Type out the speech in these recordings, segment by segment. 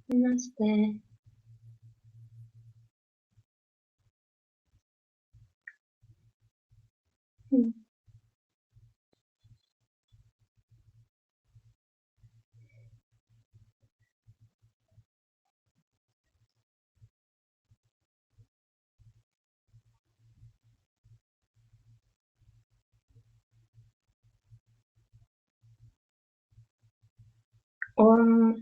Namaste. Om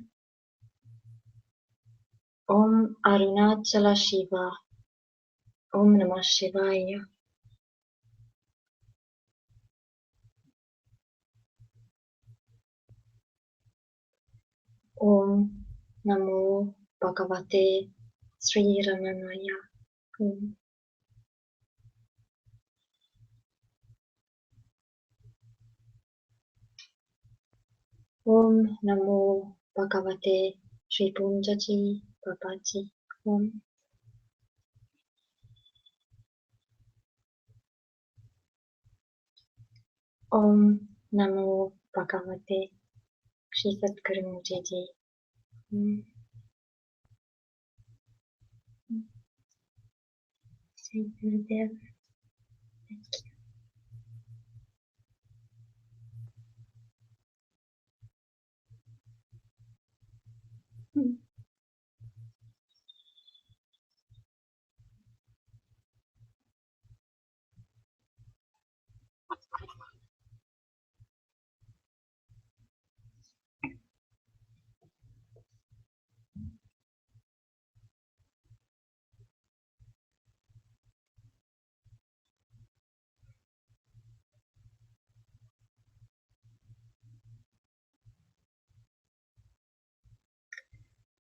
Om Arunachala Shiva. Om Namah Shivaya. Om Namo Bhagavate Sri Ramanaya. Om Namo Bhagavate Sri Punjaji Babaji. Om Namo Bhagavate Sri Sadguru Ji. Sri Gurudev.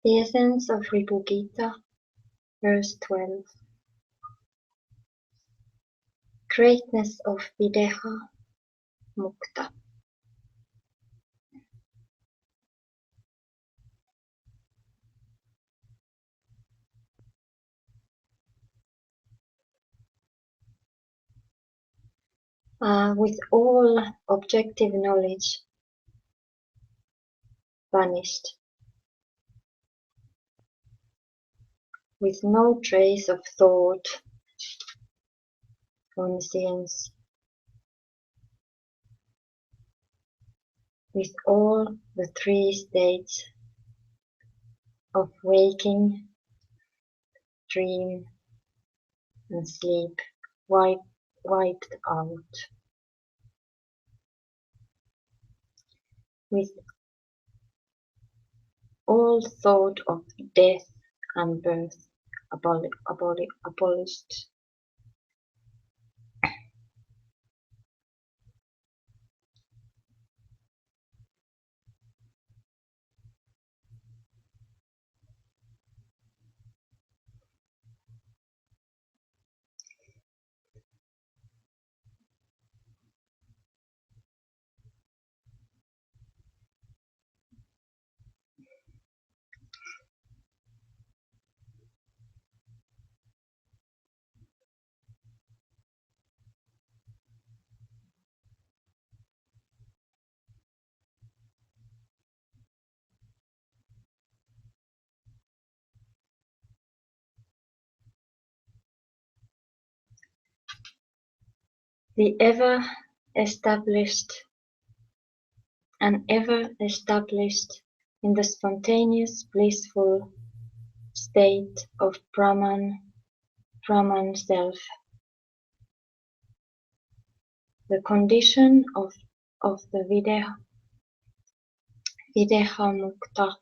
The essence of Ribhu Gita, verse 12. Greatness of Videha Mukta. With all objective knowledge vanished, with no trace of thought, conscience, with all the three states of waking, dream, and sleep wiped out, with all thought of death and birth abolished. The ever-established and ever-established in the spontaneous blissful state of Brahman self, the condition of the Videha Mukta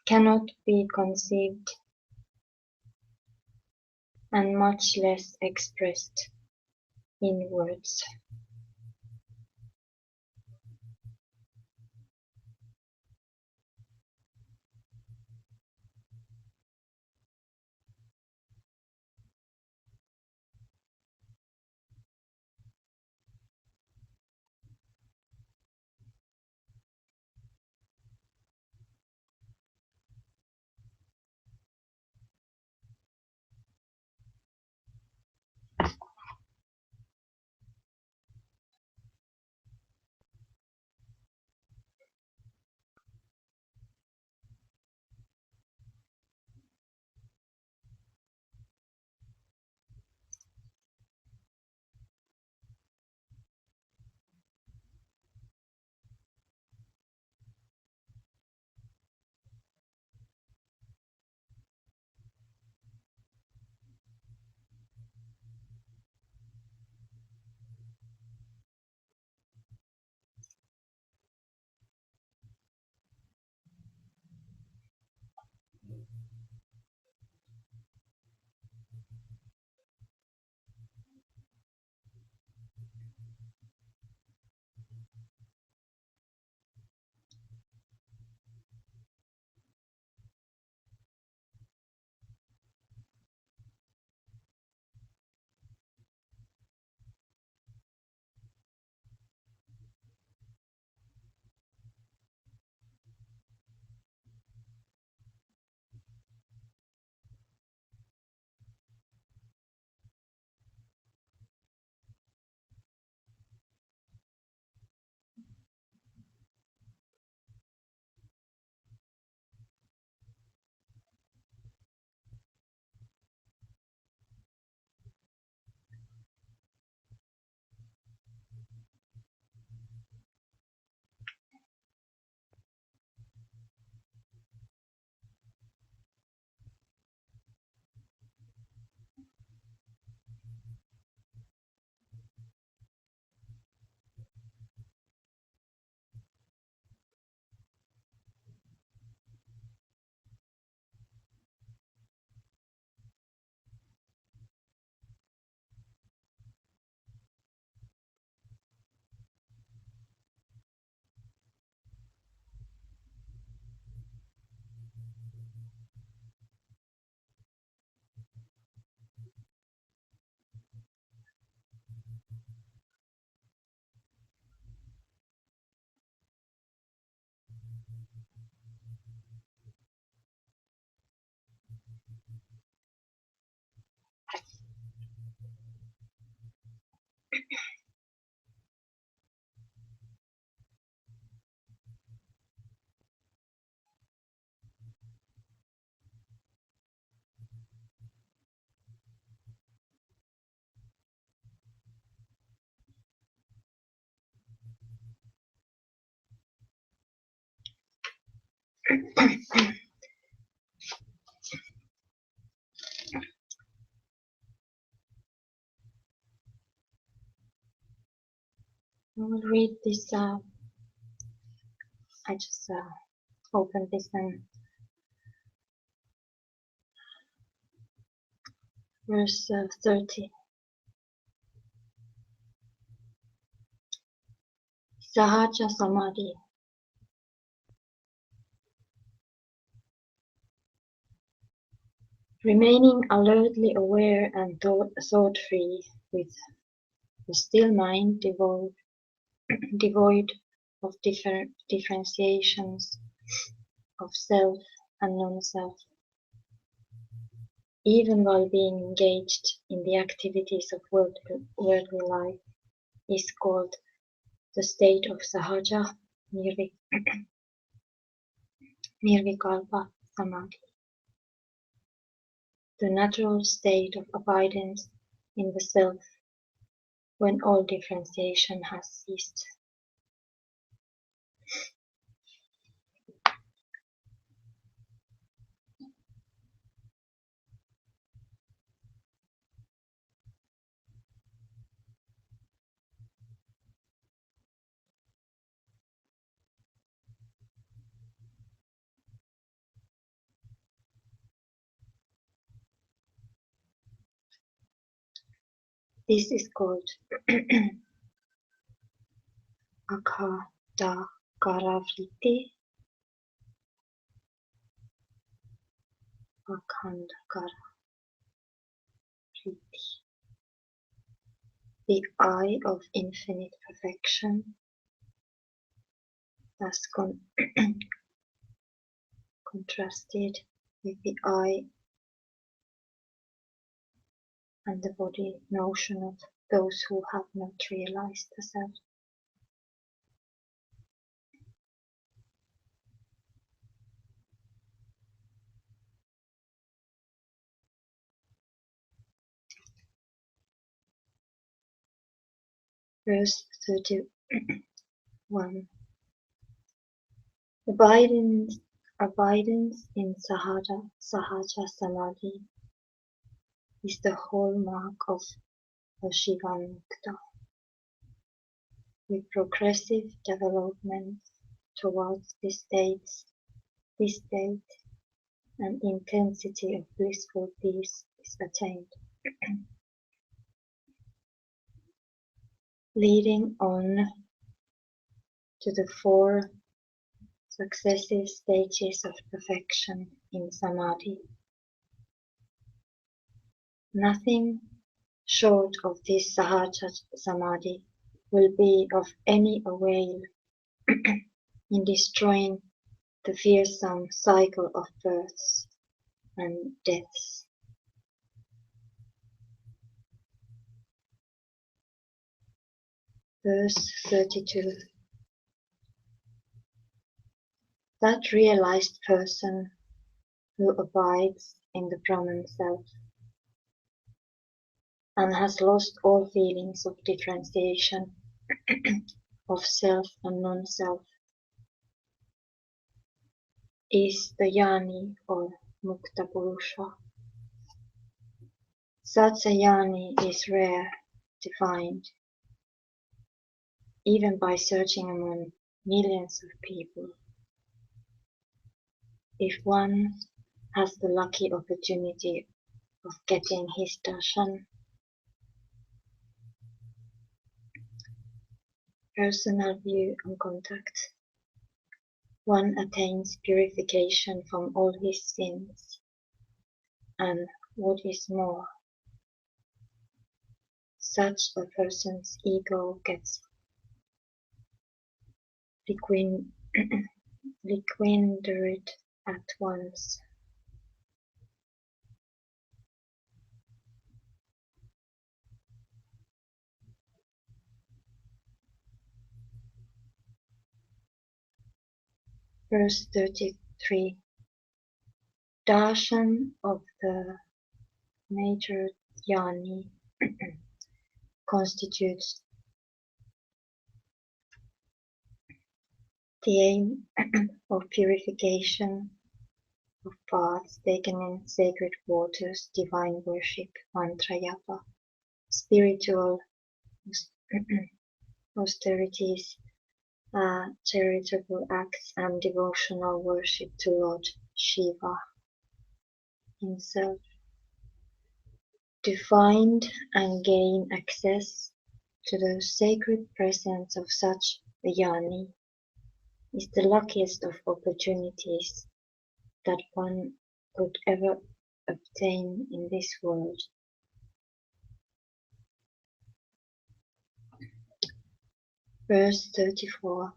cannot be conceived and much less expressed in words. I will read this. I just opened this and verse 30. Sahaja Samadhi. Remaining alertly aware and thought-free, with a still mind devoid of differentiations of self and non-self, even while being engaged in the activities of worldly life, is called the state of Sahaja Nirvikalpa Samadhi, the natural state of abidance in the self when all differentiation has ceased. This is called Akhandakaravritti, Akhandakaravritti, the eye of infinite perfection, thus contrasted with the eye and the body notion of those who have not realized the self. Verse 31. Abidance in Sahaja Samadhi is the hallmark of a Shivanmukta, with progressive development towards this state and intensity of blissful peace is attained, leading on to the 4 successive stages of perfection in Samadhi. Nothing short of this Sahaja Samadhi will be of any avail in destroying the fearsome cycle of births and deaths. Verse 32. That realized person who abides in the Brahman self and has lost all feelings of differentiation of self and non-self is the Jnani or Mukta Purusha. Such a Jnani is rare to find, even by searching among millions of people. If one has the lucky opportunity of getting his darshan, personal view and contact, one attains purification from all his sins, and what is more, such a person's ego gets liquid at once. Verse 33. Darshan of the major dhyani constitutes the aim of purification of baths taken in sacred waters, divine worship, mantra japa, spiritual austerities, charitable acts, and devotional worship to Lord Shiva himself. To find and gain access to the sacred presence of such a yoni is the luckiest of opportunities that one could ever obtain in this world. Verse 34.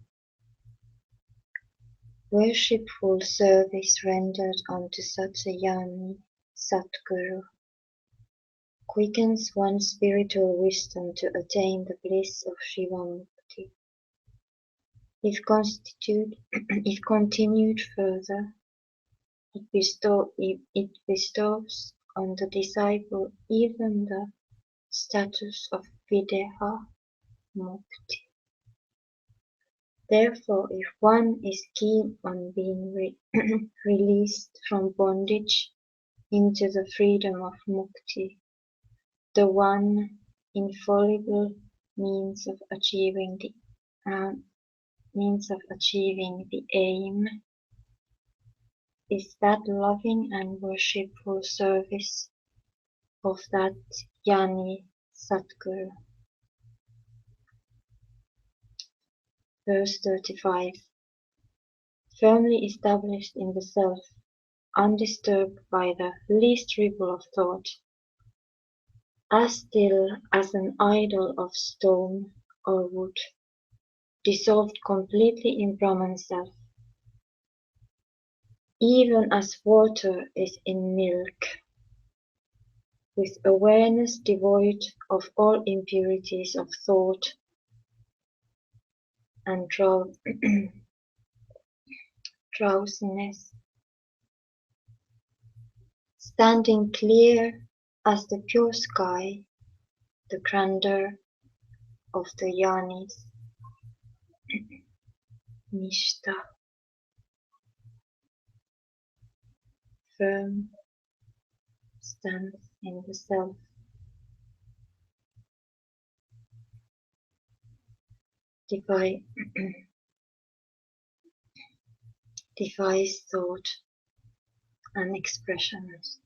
Worshipful service rendered unto such a yoni, Satguru, quickens one's spiritual wisdom to attain the bliss of Shivamukti. If continued further, it bestows on the disciple even the status of Videha Mukti. Therefore, if one is keen on being released from bondage into the freedom of Mukti, the one infallible means of achieving the aim is that loving and worshipful service of that Jnani Satguru. Verse 35. Firmly established in the self, undisturbed by the least ripple of thought, as still as an idol of stone or wood, dissolved completely in Brahman self, even as water is in milk, with awareness devoid of all impurities of thought and drowsiness, standing clear as the pure sky, the grandeur of the Yanis, Nishta, firm stands in the self, defies thought and expressions.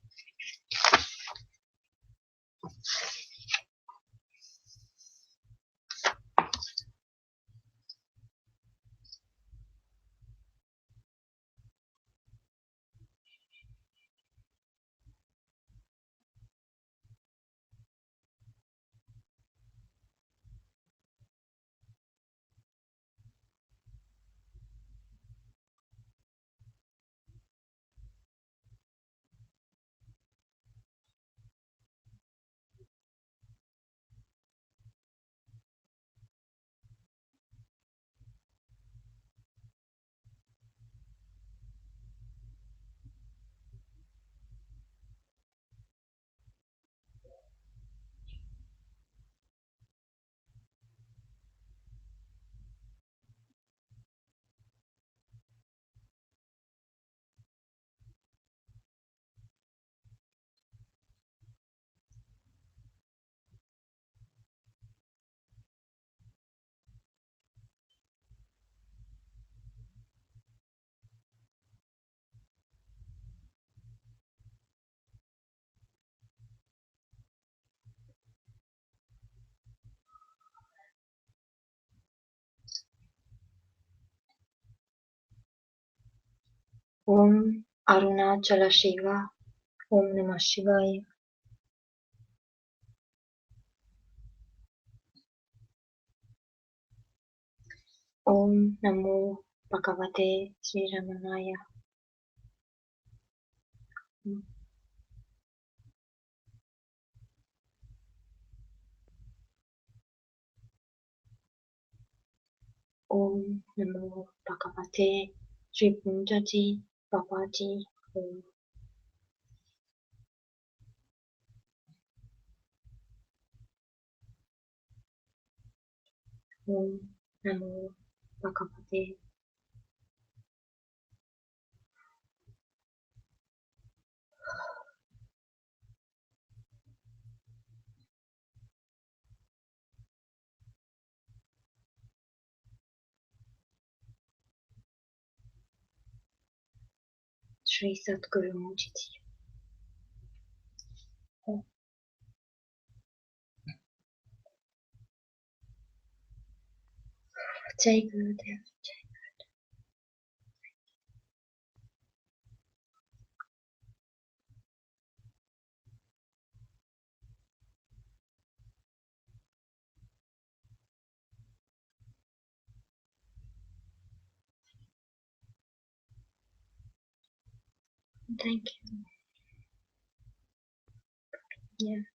Om Arunachala Shiva, Om Namah Shivaya. Om Namo Bhagavate Sri Ramanaya. Om Namo Bhagavate Ribhu Babaji. Om. Om Namo Bhagavate Sri Satguru Mujiti. Jai Gurudev. Thank you. Yeah.